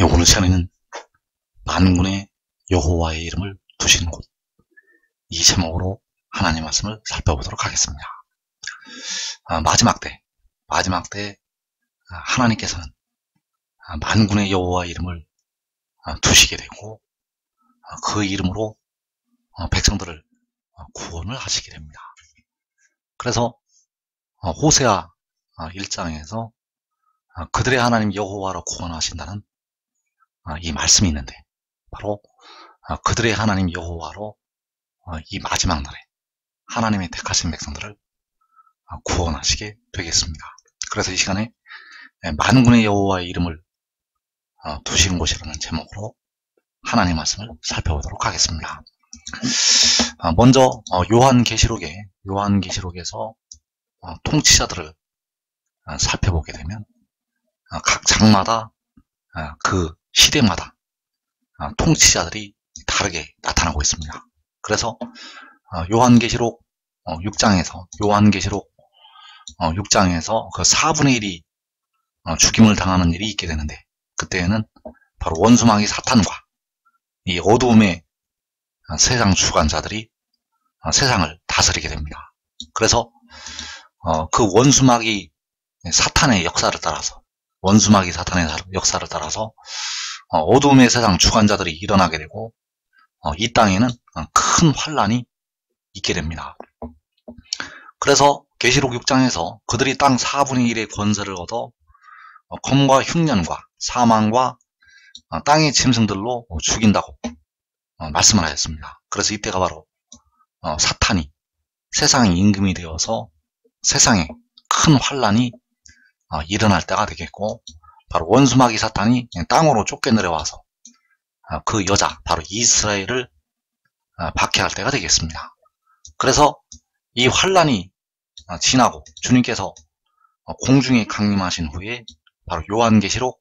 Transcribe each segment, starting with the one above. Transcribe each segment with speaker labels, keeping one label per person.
Speaker 1: 오늘 시간에는 만군의 여호와의 이름을 두신 곳, 이 제목으로 하나님 말씀을 살펴보도록 하겠습니다. 마지막 때 하나님께서는 만군의 여호와의 이름을 두시게 되고 그 이름으로 백성들을 구원을 하시게 됩니다. 그래서 호세아 1장에서 그들의 하나님 여호와로 구원하신다는 이 말씀이 있는데, 바로 그들의 하나님 여호와로 이 마지막 날에 하나님의 택하신 백성들을 구원하시게 되겠습니다. 그래서 이 시간에 만군의 여호와의 이름을 두시는 곳이라는 제목으로 하나님 말씀을 살펴보도록 하겠습니다. 먼저 요한계시록에서 통치자들을 살펴보게 되면 각 장마다 그 시대마다 통치자들이 다르게 나타나고 있습니다. 그래서 요한계시록 6장에서 그 4분의 1이 죽임을 당하는 일이 있게 되는데, 그때에는 바로 원수마귀 사탄과 이 어두움의 세상 주관자들이 세상을 다스리게 됩니다. 그래서 그 원수마귀 사탄의 역사를 따라서 어두움의 세상 주관자들이 일어나게 되고 이 땅에는 큰 환란이 있게 됩니다. 그래서 계시록 6장에서 그들이 땅 4분의 1의 권세를 얻어 검과 흉년과 사망과 땅의 짐승들로 죽인다고 말씀을 하였습니다. 그래서 이때가 바로 사탄이 세상의 임금이 되어서 세상에 큰 환란이 일어날 때가 되겠고, 바로 원수마귀 사탄이 땅으로 쫓겨 내려와서 그 여자 바로 이스라엘을 박해할 때가 되겠습니다. 그래서 이 환란이 지나고 주님께서 공중에 강림하신 후에 바로 요한계시록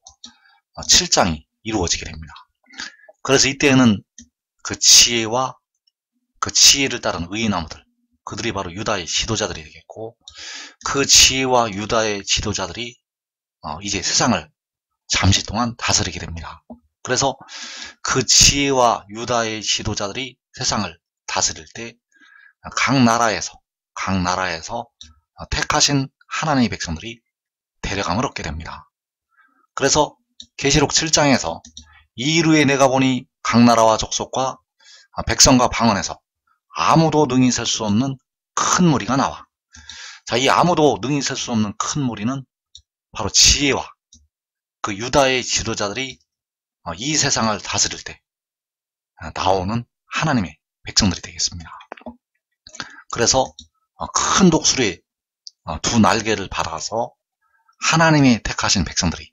Speaker 1: 7장이 이루어지게 됩니다. 그래서 이때에는 그 지혜를 따른 의인나무들, 그들이 바로 유다의 지도자들이 되겠고, 그 지혜와 유다의 지도자들이 이제 세상을 잠시 동안 다스리게 됩니다. 그래서 그 지혜와 유다의 지도자들이 세상을 다스릴 때 각 나라에서 택하신 하나님의 백성들이 대려감을 얻게 됩니다. 그래서 계시록 7장에서 이일후에 내가 보니 각 나라와 족속과 백성과 방언에서 아무도 능히 셀 수 없는 큰 무리가 나와. 자, 이 아무도 능히 셀 수 없는 큰 무리는 바로 지혜와 그 유다의 지도자들이 이 세상을 다스릴 때 나오는 하나님의 백성들이 되겠습니다. 그래서 큰 독수리의 두 날개를 받아서 하나님의 택하신 백성들이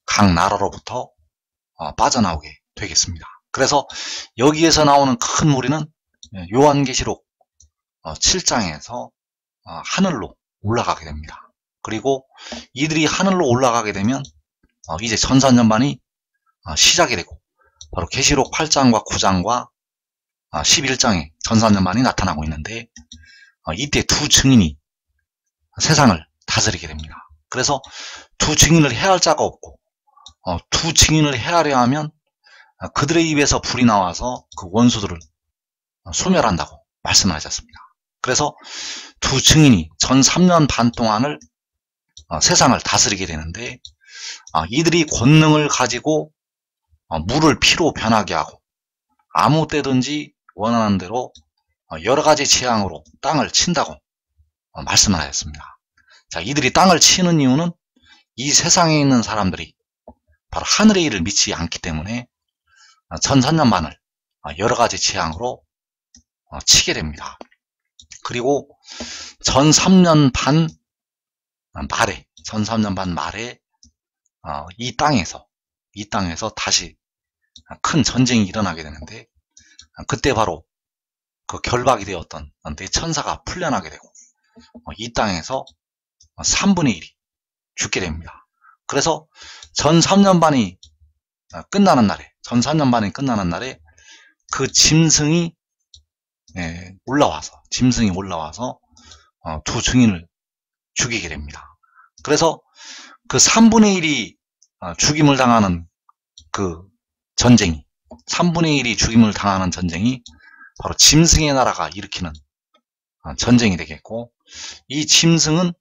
Speaker 1: 각 나라로부터 빠져나오게 되겠습니다. 그래서 여기에서 나오는 큰 무리는 요한계시록 7장에서 하늘로 올라가게 됩니다. 그리고 이들이 하늘로 올라가게 되면 이제 전산전반이 시작이 되고, 바로 계시록 8장과 9장과 11장에 전산전반이 나타나고 있는데, 이때 두 증인이 세상을 다스리게 됩니다. 그래서 두 증인을 해할 자가 없고, 두 증인을 해하려 하면 그들의 입에서 불이 나와서 그 원수들을 소멸한다고 말씀을 하셨습니다. 그래서 두 증인이 전 3년 반 동안을 세상을 다스리게 되는데, 이들이 권능을 가지고 물을 피로 변하게 하고 아무 때든지 원하는 대로 여러 가지 재앙으로 땅을 친다고 말씀을 하였습니다. 자, 이들이 땅을 치는 이유는 이 세상에 있는 사람들이 바로 하늘의 일을 믿지 않기 때문에 전 3년 반을 여러 가지 재앙으로 치게 됩니다. 그리고 전 3년 반 말에 이 땅에서 다시 큰 전쟁이 일어나게 되는데, 그때 바로 그 결박이 되었던 내 천사가 풀려나게 되고 이 땅에서 3분의 1이 죽게 됩니다. 그래서 전 3년 반이 끝나는 날에 그 짐승이 올라와서 두 증인을 죽이게 됩니다. 그래서 그 3분의 1이 죽임을 당하는 그 전쟁이, 3분의 1이 죽임을 당하는 전쟁이 바로 짐승의 나라가 일으키는 전쟁이 되겠고, 이 짐승은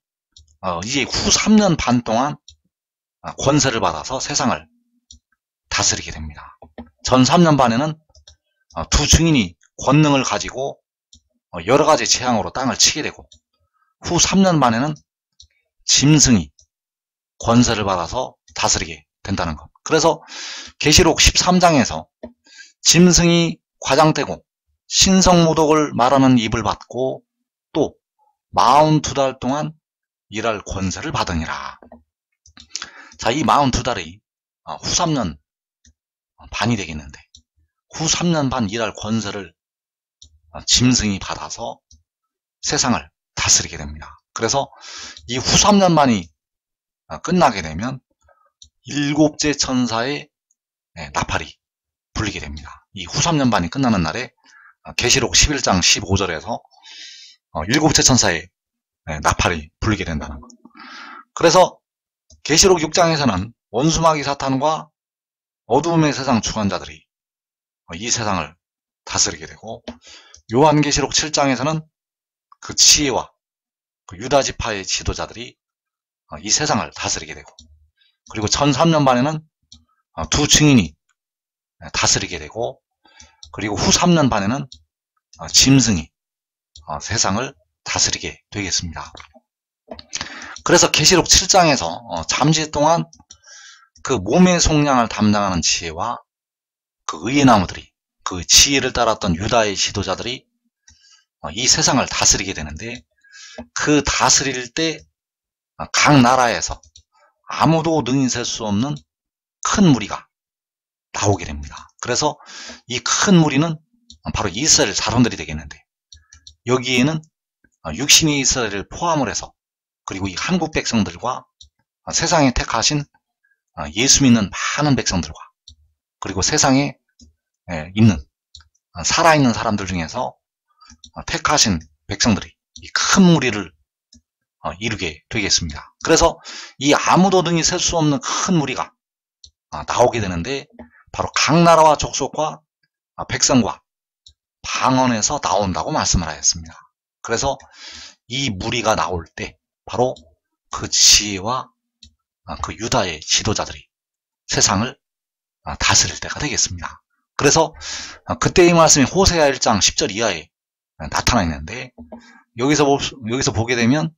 Speaker 1: 이제 후 3년 반 동안 권세를 받아서 세상을 다스리게 됩니다. 전 3년 반에는 두 증인이 권능을 가지고 여러 가지 재앙으로 땅을 치게 되고, 후 3년 반에는 짐승이 권세를 받아서 다스리게 된다는 것. 그래서 계시록 13장에서 짐승이 과장되고 신성모독을 말하는 입을 받고 또 42달 동안 일할 권세를 받으니라. 자, 이 42달이 후 3년 반이 되겠는데, 후 3년 반 일할 권세를 짐승이 받아서 세상을 다스리게 됩니다. 그래서 이 후 3년 반이 끝나게 되면 일곱째 천사의 나팔이 불리게 됩니다. 이 후 3년 반이 끝나는 날에 계시록 11장 15절에서 일곱째 천사의 나팔이 불리게 된다는 것. 그래서 계시록 6장에서는 원수마귀 사탄과 어두움의 세상 주관자들이 이 세상을 다스리게 되고, 요한계시록 7장에서는 그 지혜와 그 유다 지파의 지도자들이 이 세상을 다스리게 되고, 그리고 전 3년 반에는 두 증인이 다스리게 되고, 그리고 후 3년 반에는 짐승이 세상을 다스리게 되겠습니다. 그래서 계시록 7장에서 잠시 동안 그 몸의 속량을 담당하는 지혜와 그 의의 나무들이, 그 지혜를 따랐던 유다의 지도자들이 이 세상을 다스리게 되는데, 그 다스릴 때 각 나라에서 아무도 능히 셀 수 없는 큰 무리가 나오게 됩니다. 그래서 이 큰 무리는 바로 이스라엘 자손들이 되겠는데, 여기에는 육신의 이스라엘을 포함을 해서, 그리고 이 한국 백성들과 세상에 택하신 예수 믿는 많은 백성들과, 그리고 세상에 있는 살아있는 사람들 중에서 택하신 백성들이 이 큰 무리를 이루게 되겠습니다. 그래서 이 아무도 능히 셀 수 없는 큰 무리가 나오게 되는데, 바로 각 나라와 족속과 백성과 방언에서 나온다고 말씀을 하였습니다. 그래서 이 무리가 나올 때 바로 그 지혜와 그 유다의 지도자들이 세상을 다스릴 때가 되겠습니다. 그래서 그때의 말씀이 호세아 1장 10절 이하에 나타나 있는데, 여기서 보게 되면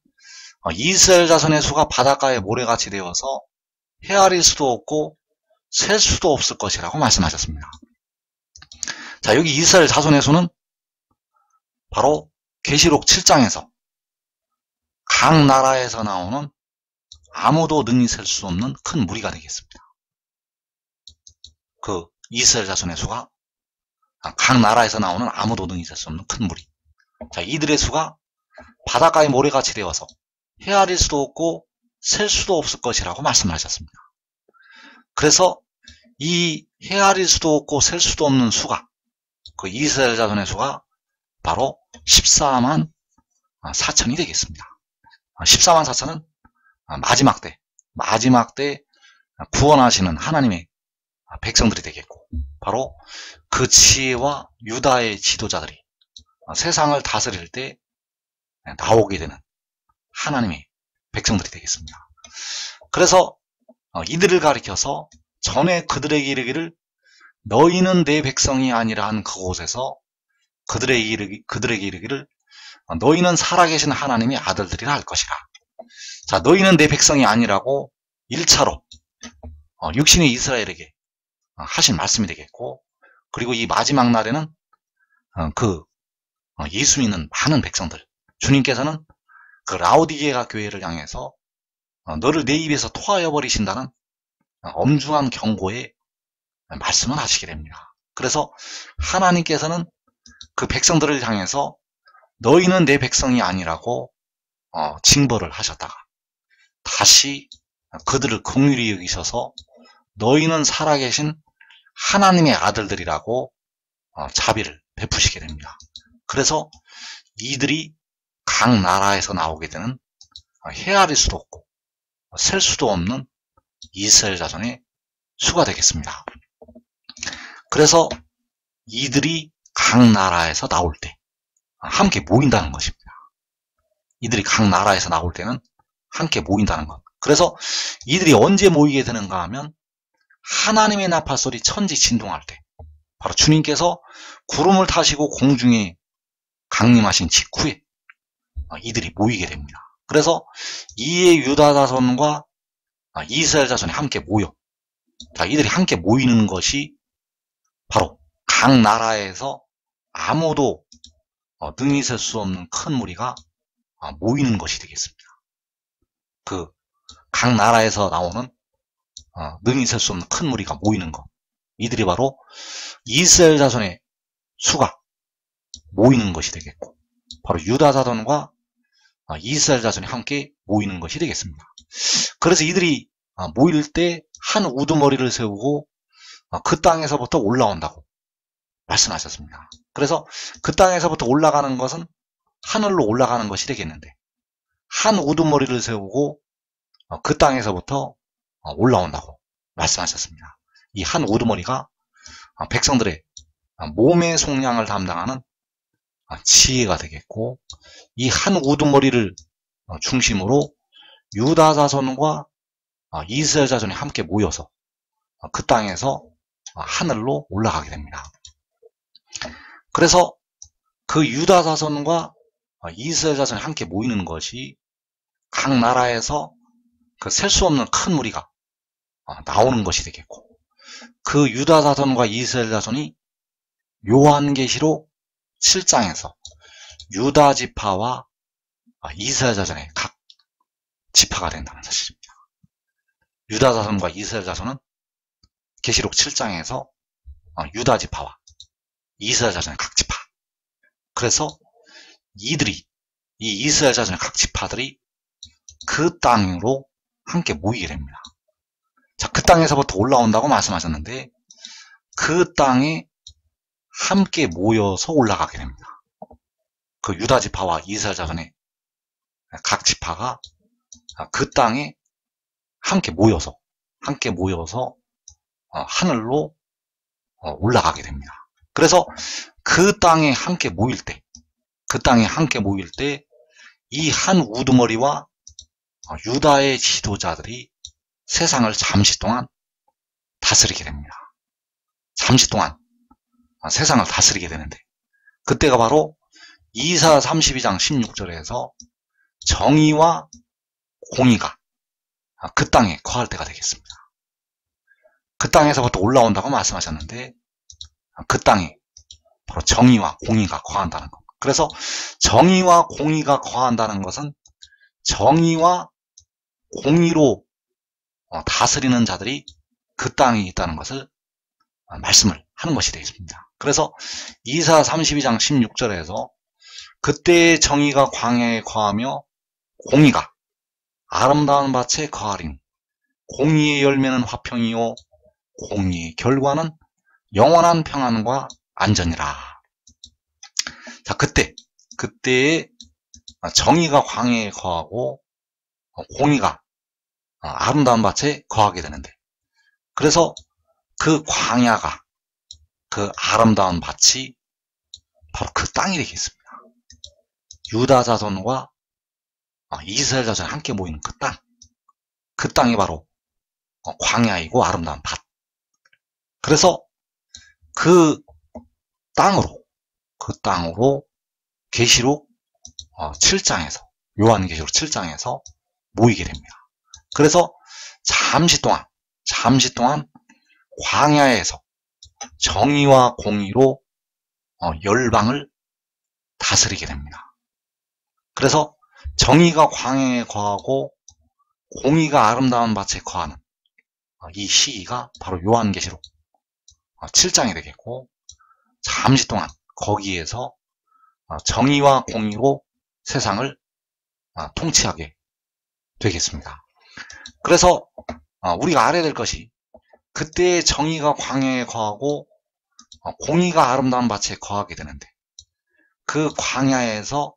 Speaker 1: 이스라엘 자손의 수가 바닷가에 모래같이 되어서 헤아릴 수도 없고 셀 수도 없을 것이라고 말씀하셨습니다. 자, 여기 이스라엘 자손의 수는 바로 계시록 7장에서 각 나라에서 나오는 아무도 능히 셀 수 없는 큰 무리가 되겠습니다. 그 이스라엘 자손의 수가 각 나라에서 나오는 아무도 능히 셀 수 없는 큰 무리. 자, 이들의 수가 바닷가에 모래같이 되어서 헤아릴 수도 없고 셀 수도 없을 것이라고 말씀하셨습니다. 그래서 이 헤아릴 수도 없고 셀 수도 없는 수가, 그 이스라엘 자손의 수가 바로 14만 4천이 되겠습니다. 14만 4천은 마지막 때 구원하시는 하나님의 백성들이 되겠고, 바로 그 지혜와 유다의 지도자들이 세상을 다스릴 때 나오게 되는 하나님의 백성들이 되겠습니다. 그래서 이들을 가리켜서 전에 그들에게 이르기를 너희는 내 백성이 아니라 한 그곳에서 그들에게 이르기를 너희는 살아계신 하나님의 아들들이라 할 것이라. 자, 너희는 내 백성이 아니라고 1차로 육신의 이스라엘에게 하신 말씀이 되겠고, 그리고 이 마지막 날에는 그 예수 믿는 많은 백성들, 주님께서는 그 라오디게아 교회를 향해서 너를 내 입에서 토하여 버리신다는 엄중한 경고의 말씀을 하시게 됩니다. 그래서 하나님께서는 그 백성들을 향해서 너희는 내 백성이 아니라고 징벌을 하셨다가 다시 그들을 긍휼히 여기셔서 너희는 살아계신 하나님의 아들들이라고 자비를 베푸시게 됩니다. 그래서 이들이 각 나라에서 나오게 되는 헤아릴 수도 없고 셀 수도 없는 이스라엘 자손의 수가 되겠습니다. 그래서 이들이 각 나라에서 나올 때 함께 모인다는 것입니다. 이들이 각 나라에서 나올 때는 함께 모인다는 것. 그래서 이들이 언제 모이게 되는가 하면 하나님의 나팔소리 천지 진동할 때, 바로 주님께서 구름을 타시고 공중에 강림하신 직후에 이들이 모이게 됩니다. 그래서 이에 유다 자손과 이스라엘 자손이 함께 모여, 자, 이들이 함께 모이는 것이 바로 각 나라에서 아무도 능히 셀 수 없는 큰 무리가 모이는 것이 되겠습니다. 그 각 나라에서 나오는 능히 셀 수 없는 큰 무리가 모이는 것, 이들이 바로 이스라엘 자손의 수가 모이는 것이 되겠고, 바로 유다 자손과 이스라엘 자손이 함께 모이는 것이 되겠습니다. 그래서 이들이 모일 때 한 우두머리를 세우고 그 땅에서부터 올라온다고 말씀하셨습니다. 그래서 그 땅에서부터 올라가는 것은 하늘로 올라가는 것이 되겠는데, 한 우두머리를 세우고 그 땅에서부터 올라온다고 말씀하셨습니다. 이 한 우두머리가 백성들의 몸의 속량을 담당하는 지혜가 되겠고, 이 한 우두머리를 중심으로 유다 자손과 이스라엘 자손이 함께 모여서 그 땅에서 하늘로 올라가게 됩니다. 그래서 그 유다 자손과 이스라엘 자손이 함께 모이는 것이 각 나라에서 그 셀 수 없는 큰 무리가 나오는 것이 되겠고, 그 유다 자손과 이스라엘 자손이 요한계시록 7장에서 유다 지파와 이스라엘 자손의 각 지파가 된다는 사실입니다. 유다 자손과 이스라엘 자손은 계시록 7장에서 유다 지파와 이스라엘 자손의 각 지파, 그래서 이들이, 이 이스라엘 자손의 각 지파들이 그 땅으로 함께 모이게 됩니다. 자, 그 땅에서부터 올라온다고 말씀하셨는데, 그 땅에 함께 모여서 올라가게 됩니다. 그 유다 지파와 이스라엘 자손의 각 지파가 그 땅에 함께 모여서 하늘로 올라가게 됩니다. 그래서 그 땅에 함께 모일 때, 이 한 우두머리와 유다의 지도자들이 세상을 잠시 동안 다스리게 됩니다. 잠시 동안 세상을 다스리게 되는데, 그때가 바로 이사 32장 16절에서 정의와 공의가 그 땅에 거할 때가 되겠습니다. 그 땅에서부터 올라온다고 말씀하셨는데, 그 땅에 바로 정의와 공의가 거한다는 것. 그래서 정의와 공의가 거한다는 것은 정의와 공의로 다스리는 자들이 그 땅에 있다는 것을 말씀을 하는 것이 되겠습니다. 그래서 이사 32장 16절에서 그때의 정의가 광야에 거하며 공의가 아름다운 밭에 거하리니 공의의 열매는 화평이요 공의의 결과는 영원한 평안과 안전이라. 자, 그때의 정의가 광야에 거하고 공의가 아름다운 밭에 거하게 되는데, 그래서 그 광야가, 그 아름다운 밭이 바로 그 땅이 되겠습니다. 유다 자손과 이스라엘 자손이 함께 모이는 그 땅이 바로 광야이고 아름다운 밭. 그래서 그 땅으로 계시록 7장에서, 요한계시록 7장에서 모이게 됩니다. 그래서 잠시 동안 광야에서 정의와 공의로 열방을 다스리게 됩니다. 그래서 정의가 광야에 거하고 공의가 아름다운 밭에 거하는 이 시기가 바로 요한계시록 7장이 되겠고, 잠시 동안 거기에서 정의와 공의로 세상을 통치하게 되겠습니다. 그래서 우리가 알아야 될 것이, 그때의 정의가 광야에 거하고 공의가 아름다운 밭에 거하게 되는데, 그 광야에서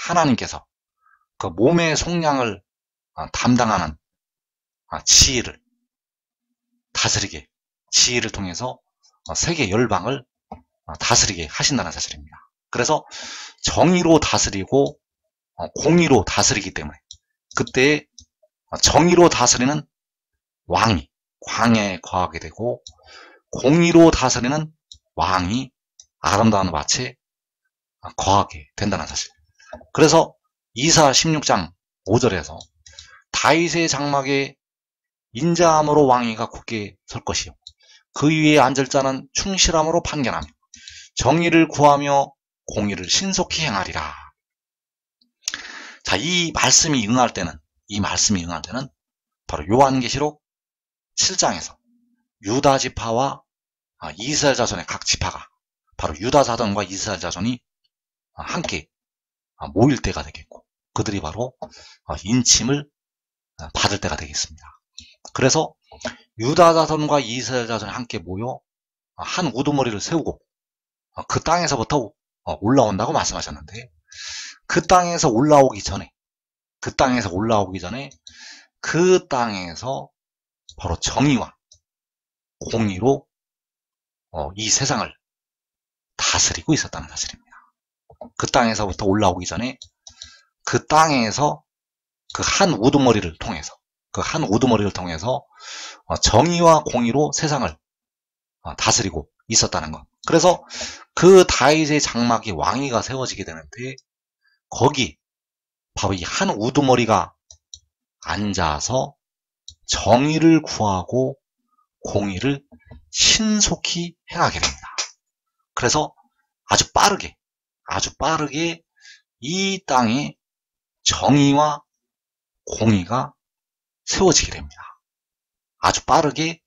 Speaker 1: 하나님께서 그 몸의 속량을 담당하는 지혜를 다스리게, 지혜를 통해서 세계 열방을 다스리게 하신다는 사실입니다. 그래서 정의로 다스리고 공의로 다스리기 때문에 그때 정의로 다스리는 왕이 광야에 거하게 되고 공의로 다스리는 왕이 아름다운 밭에 거하게 된다는 사실. 그래서 이사 16장 5절에서 다윗의 장막에 인자함으로 왕위가 굳게 설 것이요 그 위에 앉을 자는 충실함으로 판결하며 정의를 구하며 공의를 신속히 행하리라. 자, 이 말씀이 응할 때는 바로 요한계시록 7장에서 유다 지파와 이스라엘 자손의 각 지파가 바로 유다 자손과 이스라엘 자손이 함께 모일 때가 되겠고 그들이 바로 인침을 받을 때가 되겠습니다. 그래서 유다 자손과 이스라엘 자손이 함께 모여 한 우두머리를 세우고 그 땅에서부터 올라온다고 말씀하셨는데 그 땅에서 올라오기 전에 그 땅에서 바로 정의와 공의로 이 세상을 다스리고 있었다는 사실입니다. 그 땅에서부터 올라오기 전에 그 땅에서 그 한 우두머리를 통해서 정의와 공의로 세상을 다스리고 있었다는 것. 그래서 그 다윗의 장막에 왕위가 세워지게 되는데 거기 바로 이 한 우두머리가 앉아서 정의를 구하고 공의를 신속히 행하게 됩니다. 그래서 아주 빠르게 이 땅에 정의와 공의가 세워지게 됩니다. 아주 빠르게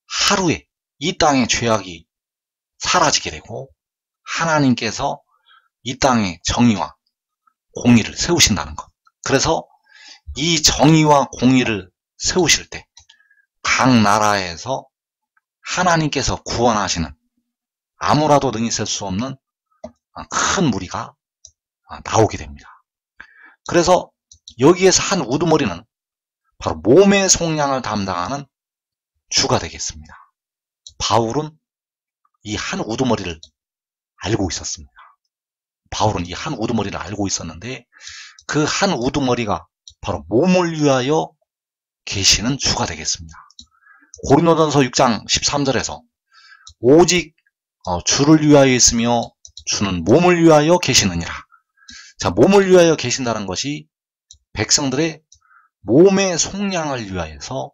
Speaker 1: 하루에 이 땅의 죄악이 사라지게 되고 하나님께서 이 땅에 정의와 공의를 세우신다는 것. 그래서 이 정의와 공의를 세우실 때 각 나라에서 하나님께서 구원하시는 아무라도 능히 셀 수 없는 큰 무리가 나오게 됩니다. 그래서 여기에서 한 우두머리는 바로 몸의 속량을 담당하는 주가 되겠습니다. 바울은 이 한 우두머리를 알고 있었습니다. 있었는데 그 한 우두머리가 바로 몸을 위하여 계시는 주가 되겠습니다. 고린도전서 6장 13절에서 오직 주를 위하여 있으며 주는 몸을 위하여 계시느니라. 자, 몸을 위하여 계신다는 것이 백성들의 몸의 속량을 위하여서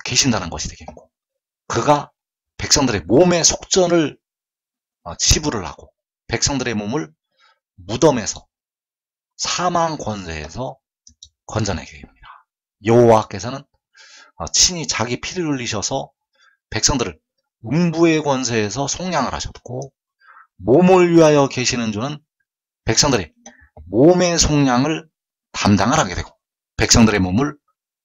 Speaker 1: 계신다는 것이 되겠고 그가 백성들의 몸의 속전을 치부를 하고 백성들의 몸을 무덤에서 사망 권세에서 건져내게 됩니다. 여호와께서는 친히 자기 피를 흘리셔서 백성들을 음부의 권세에서 속량을 하셨고 몸을 위하여 계시는 주는 백성들의 몸의 속량을 담당을 하게 되고 백성들의 몸을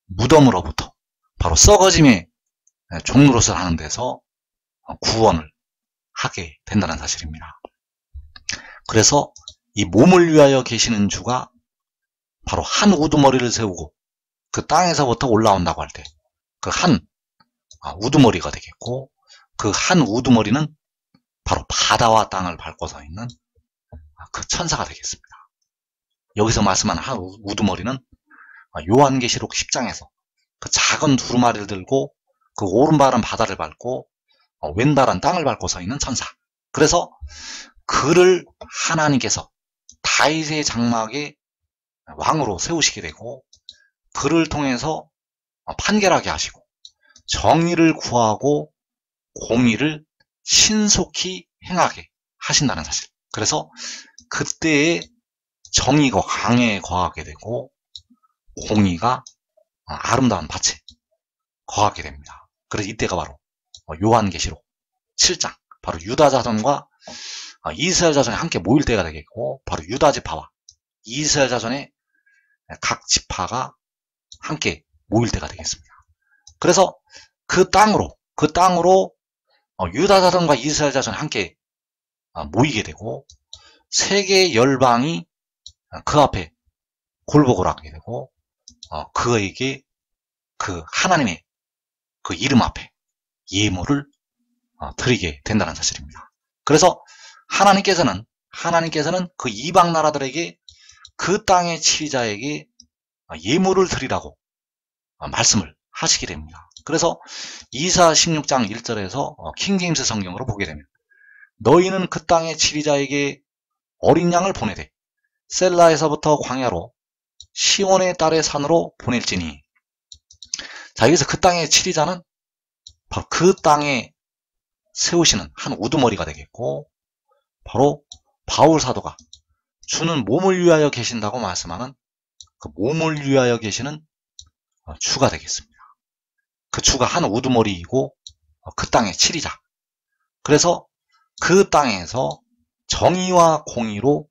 Speaker 1: 무덤으로부터 바로 썩어짐의 종로릇을 하는 데서 구원을 하게 된다는 사실입니다. 그래서 이 몸을 위하여 계시는 주가 바로 한 우두머리를 세우고 그 땅에서부터 올라온다고 할 때 그 한 우두머리가 되겠고 그 한 우두머리는 바로 바다와 땅을 밟고 서 있는 그 천사가 되겠습니다. 여기서 말씀하는 한 우두머리는 요한계시록 10장에서 그 작은 두루마리를 들고 그 오른발은 바다를 밟고 왼발은 땅을 밟고 서 있는 천사. 그래서 그를 하나님께서 다윗의 장막에 왕으로 세우시게 되고 그를 통해서 판결하게 하시고 정의를 구하고 공의를 신속히 행하게 하신다는 사실. 그래서 그때에 정의가 광야에 거하게 되고 공의가 아름다운 밭에 거하게 됩니다. 그래서 이때가 바로 요한계시록 7장 바로 유다 자손과 이스라엘 자손이 함께 모일 때가 되겠고 바로 유다 지파와 이스라엘 자손의 각 지파가 함께 모일 때가 되겠습니다. 그래서 그 땅으로 유다 자손과 이스라엘 자손이 함께 모이게 되고 세계 열방이 그 앞에 굴복을 하게 되고 그에게 그 하나님의 그 이름 앞에 예물을 드리게 된다는 사실입니다. 그래서 하나님께서는 그 이방 나라들에게 그 땅의 치리자에게 예물을 드리라고 말씀을 하시게 됩니다. 그래서 이사 16장 1절에서 킹제임스 성경으로 보게 되면 너희는 그 땅의 치리자에게 어린 양을 보내되 셀라에서부터 광야로 시온의 딸의 산으로 보낼지니. 자, 여기서 그 땅의 치리자는 바로 그 땅에 세우시는 한 우두머리가 되겠고, 바로 바울 사도가 주는 몸을 위하여 계신다고 말씀하는 그 몸을 위하여 계시는 주가 되겠습니다. 그 주가 한 우두머리이고 그 땅의 치리자. 그래서 그 땅에서 정의와 공의로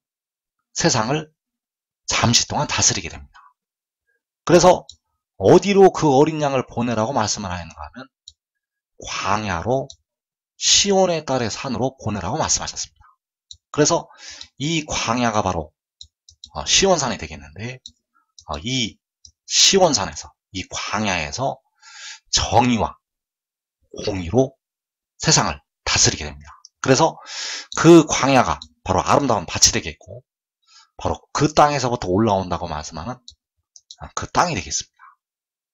Speaker 1: 세상을 잠시 동안 다스리게 됩니다. 그래서 어디로 그 어린 양을 보내라고 말씀을 하는가 하면 광야로 시온의 딸의 산으로 보내라고 말씀하셨습니다. 그래서 이 광야가 바로 시온산이 되겠는데, 이 시온산에서, 이 광야에서 정의와 공의로 세상을 다스리게 됩니다. 그래서 그 광야가 바로 아름다운 밭이 되겠고, 바로 그 땅에서부터 올라온다고 말씀하는 그 땅이 되겠습니다.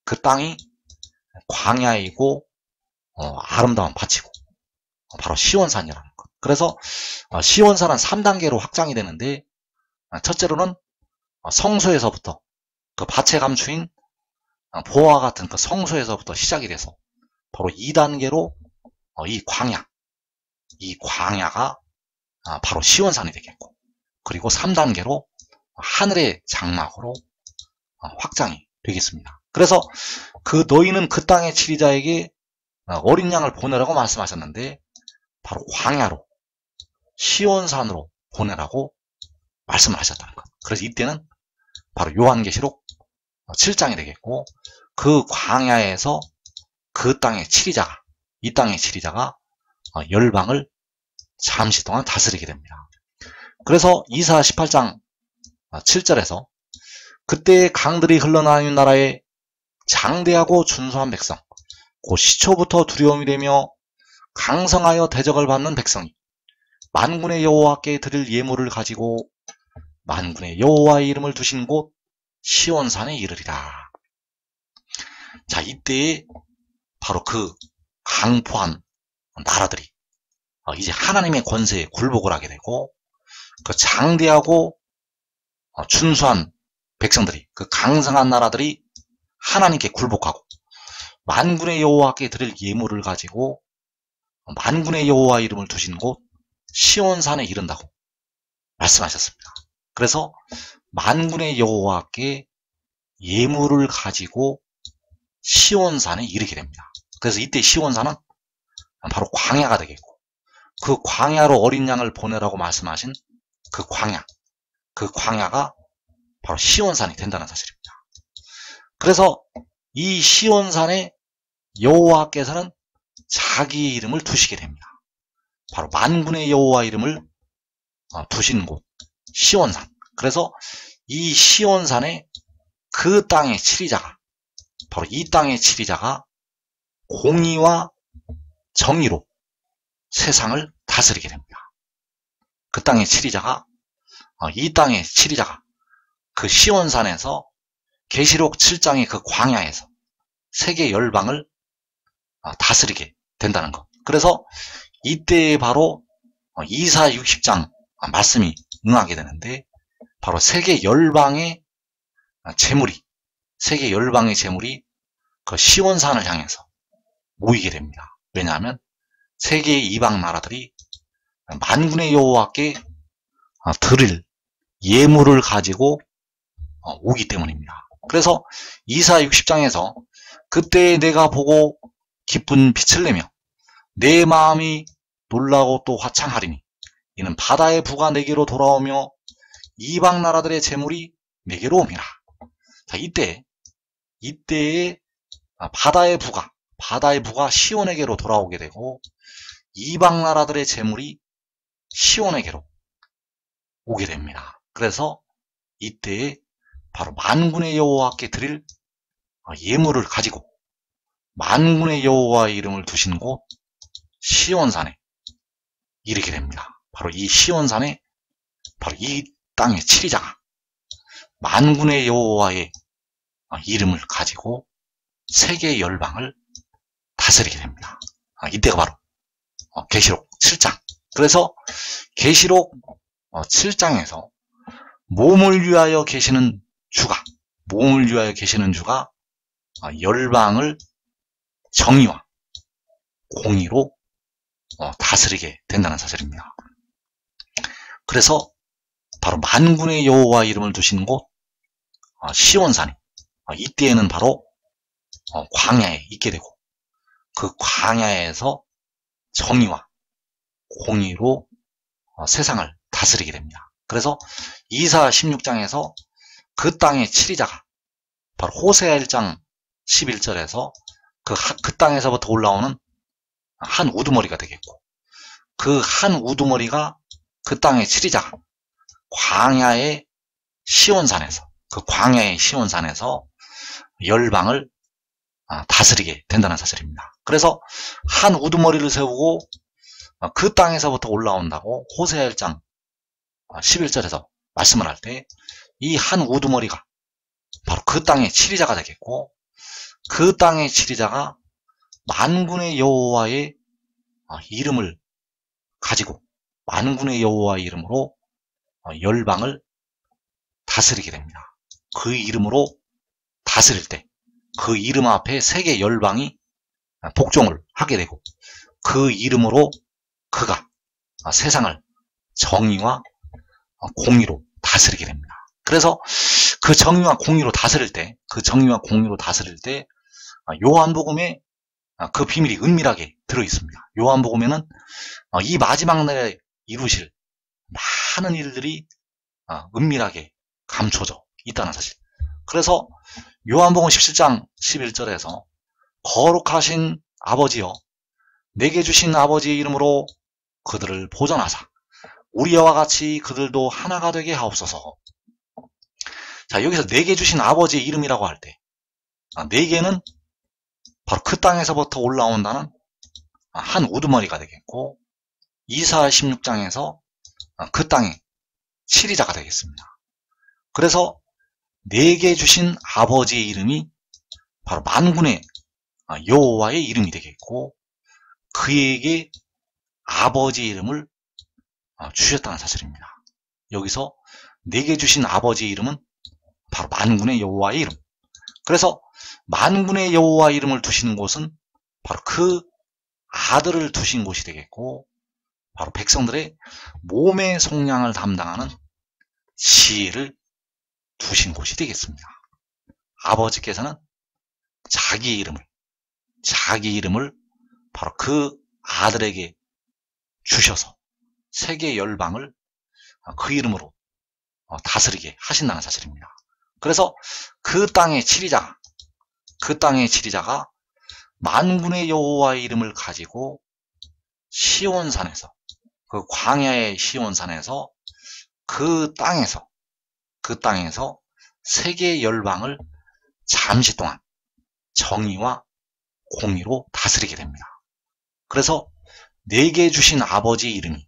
Speaker 1: 그 땅이 광야이고 아름다운 밭이고 바로 시온산이라는 것. 그래서 시온산은 3단계로 확장이 되는데, 첫째로는 성소에서부터 그 밭에 감추인 보화와 같은 그 성소에서부터 시작이 돼서 바로 2단계로 이 광야가 바로 시온산이 되겠고, 그리고 3단계로 하늘의 장막으로 확장이 되겠습니다. 그래서 그 너희는 그 땅의 치리자에게 어린 양을 보내라고 말씀하셨는데, 바로 광야로 시온산으로 보내라고 말씀을 하셨다는 것. 그래서 이때는 바로 요한계시록 7장이 되겠고, 그 광야에서 그 땅의 치리자가, 이 땅의 치리자가 열방을 잠시 동안 다스리게 됩니다. 그래서 이사 18장 7절에서 그때의 강들이 흘러나오는 나라에 장대하고 준수한 백성, 곧 시초부터 두려움이 되며 강성하여 대적을 받는 백성이 만군의 여호와께 드릴 예물을 가지고 만군의 여호와의 이름을 두신 곳 시온산에 이르리라. 자, 이때에 바로 그 강포한 나라들이 이제 하나님의 권세에 굴복을 하게 되고, 그 장대하고 준수한 백성들이, 그 강성한 나라들이 하나님께 굴복하고 만군의 여호와께 드릴 예물을 가지고 만군의 여호와 이름을 두신 곳 시온산에 이른다고 말씀하셨습니다. 그래서 만군의 여호와께 예물을 가지고 시온산에 이르게 됩니다. 그래서 이때 시온산은 바로 광야가 되겠고, 그 광야로 어린 양을 보내라고 말씀하신 그 광야가 바로 시온산이 된다는 사실입니다. 그래서 이 시온산에 여호와께서는 자기의 이름을 두시게 됩니다. 바로 만군의 여호와 이름을 두신 곳 시온산. 그래서 이 시온산에 그 땅의 치리자가, 바로 이 땅의 치리자가 공의와 정의로 세상을 다스리게 됩니다. 그 땅의 치리자가, 이 땅의 치리자가 그 시온산에서 계시록 7장의 그 광야에서 세계 열방을 다스리게 된다는 것. 그래서 이때에 바로 이사 60장 말씀이 응하게 되는데, 바로 세계 열방의 재물이 그 시온산을 향해서 모이게 됩니다. 왜냐하면 세계의 이방 나라들이 만군의 여호와께 드릴 예물을 가지고 오기 때문입니다. 그래서 이사 60장에서 그때 내가 보고 기쁜 빛을 내며 내 마음이 놀라고 또 화창하리니 이는 바다의 부가 내게로 돌아오며 이방 나라들의 재물이 내게로 옵니다. 자, 이때에 바다의 부가 시온에게로 돌아오게 되고 이방 나라들의 재물이 시온에게로 오게 됩니다. 그래서 이때에 바로 만군의 여호와께 드릴 예물을 가지고 만군의 여호와의 이름을 두신 곳 시온산에 이르게 됩니다. 바로 이 시온산에 바로 이 땅의 치리자가 만군의 여호와의 이름을 가지고 세계 열방을 다스리게 됩니다. 이때가 바로 계시록 7장. 그래서 계시록 7장에서 몸을 위하여 계시는 주가 열방을 정의와 공의로 다스리게 된다는 사실입니다. 그래서 바로 만군의 여호와 이름을 두신 곳 시온산이 이때에는 바로 광야에 있게 되고 그 광야에서 정의와 공의로 세상을 다스리게 됩니다. 그래서 이사 16장에서 그 땅의 치리자가 바로 호세아 1장 11절에서 그 땅에서부터 올라오는 한 우두머리가 되겠고 그 한 우두머리가 그 땅의 치리자가 광야의 시온산에서 열방을 다스리게 된다는 사실입니다. 그래서 한 우두머리를 세우고 그 땅에서부터 올라온다고 호세아 1장 11절에서 말씀을 할 때 이 한 우두머리가 바로 그 땅의 치리자가 되겠고 그 땅의 치리자가 만군의 여호와의 이름을 가지고 만군의 여호와의 이름으로 열방을 다스리게 됩니다. 그 이름으로 다스릴 때 그 이름 앞에 세계 열방이 복종을 하게 되고 그 이름으로 그가 세상을 정의와 공의로 다스리게 됩니다. 그래서 그 정의와 공의로 다스릴 때 요한복음에 그 비밀이 은밀하게 들어있습니다. 요한복음에는 이 마지막 날에 이루실 많은 일들이 은밀하게 감춰져 있다는 사실. 그래서 요한복음 17장 11절에서 거룩하신 아버지여 내게 주신 아버지의 이름으로 그들을 보전하사 우리와 같이 그들도 하나가 되게 하옵소서. 자, 여기서 내게 주신 아버지의 이름이라고 할 때 내게는 바로 그 땅에서부터 올라온다는 한 우두머리가 되겠고 이사 16장에서 그 땅의 치리자가 되겠습니다. 그래서 내게 주신 아버지의 이름이 바로 만군의 여호와의 이름이 되겠고 그에게 아버지의 이름을 주셨다는 사실입니다. 여기서 내게 주신 아버지의 이름은 바로 만군의 여호와의 이름. 그래서 만군의 여호와의 이름을 두시는 곳은 바로 그 아들을 두신 곳이 되겠고 바로 백성들의 몸의 속량을 담당하는 지혜를 두신 곳이 되겠습니다. 아버지께서는 자기 이름을 바로 그 아들에게 주셔서 세계 열방을 그 이름으로 다스리게 하신다는 사실입니다. 그래서 그 땅의 치리자가 만군의 여호와의 이름을 가지고 시온산에서 그 광야의 시온산에서 그 땅에서 세계 열방을 잠시 동안 정의와 공의로 다스리게 됩니다. 그래서 내게 주신 아버지의 이름이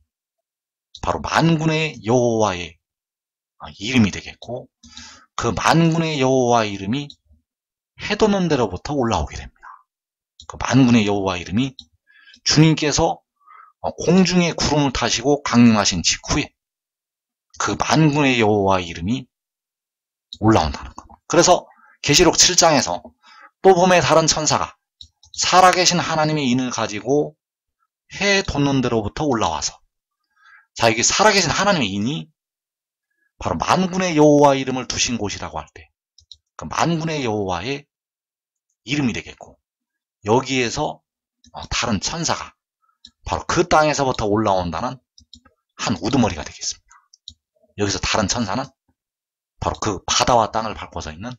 Speaker 1: 바로 만군의 여호와의 이름이 되겠고 그 만군의 여호와의 이름이 해돋는 데로부터 올라오게 됩니다. 그 만군의 여호와의 이름이 주님께서 공중에 구름을 타시고 강림하신 직후에 그 만군의 여호와의 이름이 올라온다는 것. 그래서 계시록 7장에서 또 봄에 다른 천사가 살아계신 하나님의 인을 가지고 해 돋는 데로부터 올라와서 자 여기 살아계신 하나님의 인이 바로 만군의 여호와의 이름을 두신 곳이라고 할 때 그 만군의 여호와의 이름이 되겠고 여기에서 다른 천사가 바로 그 땅에서부터 올라온다는 한 우두머리가 되겠습니다. 여기서 다른 천사는 바로 그 바다와 땅을 밟고서 있는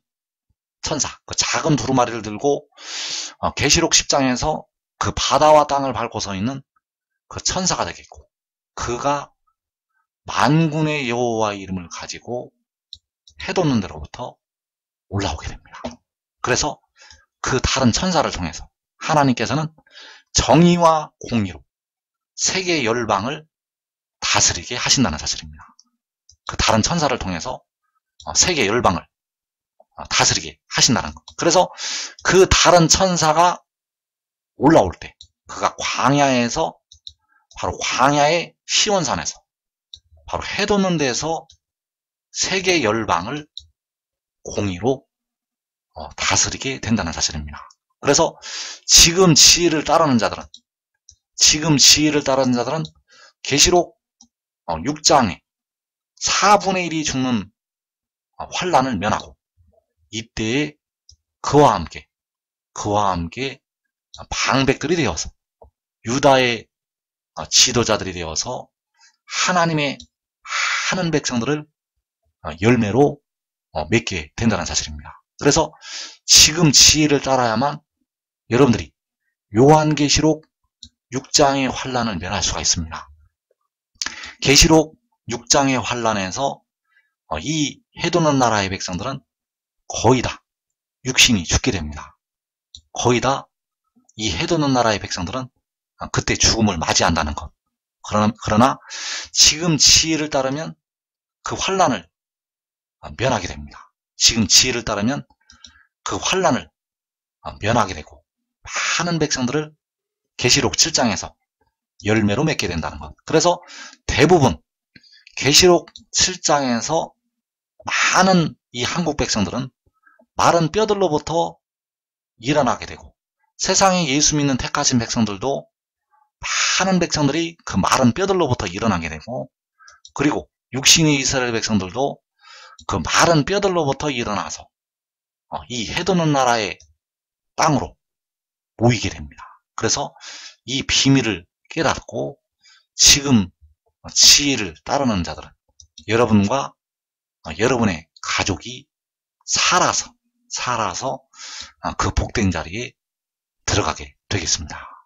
Speaker 1: 천사, 그 작은 두루마리를 들고 계시록 10장에서 그 바다와 땅을 밟고서 있는 그 천사가 되겠고 그가 만군의 여호와의 이름을 가지고 해돋는 데로부터 올라오게 됩니다. 그래서 그 다른 천사를 통해서 하나님께서는 정의와 공의로 세계 열방을 다스리게 하신다는 사실입니다. 그 다른 천사를 통해서 세계 열방을 다스리게 하신다는 것. 그래서 그 다른 천사가 올라올 때 그가 광야에서 바로 광야의 시온산에서 바로 해돋는 데서 세계 열방을 공의로 다스리게 된다는 사실입니다. 그래서 지금 지혜를 따르는 자들은 계시록 6장에 4분의 1이 죽는 환란을 면하고 이때에 그와 함께 방백들이 되어서 유다의 지도자들이 되어서 하나님의 하는 백성들을 열매로 맺게 된다는 사실입니다. 그래서 지금 지혜를 따라야만 여러분들이 요한계시록 6장의 환란을 면할 수가 있습니다. 계시록 6장의 환란에서 이 해돋는 나라의 백성들은 거의 다 육신이 죽게 됩니다. 거의 다 이 해돋는 나라의 백성들은 그때 죽음을 맞이한다는 것. 그러나 지금 지혜를 따르면 그 환란을 면하게 됩니다. 지금 지혜를 따르면 그 환란을 면하게 되고 많은 백성들을 계시록 7장에서 열매로 맺게 된다는 것. 그래서 대부분 계시록 7장에서 많은 이 한국 백성들은 마른 뼈들로부터 일어나게 되고 세상에 예수 믿는 택하신 백성들도 많은 백성들이 그 마른 뼈들로부터 일어나게 되고 그리고 육신의 이스라엘 백성들도 그 마른 뼈들로부터 일어나서 이 해돋는 나라의 땅으로 모이게 됩니다. 그래서 이 비밀을 깨닫고 지금 지혜를 따르는 자들은 여러분과 여러분의 가족이 살아서 그 복된 자리에 들어가게 되겠습니다.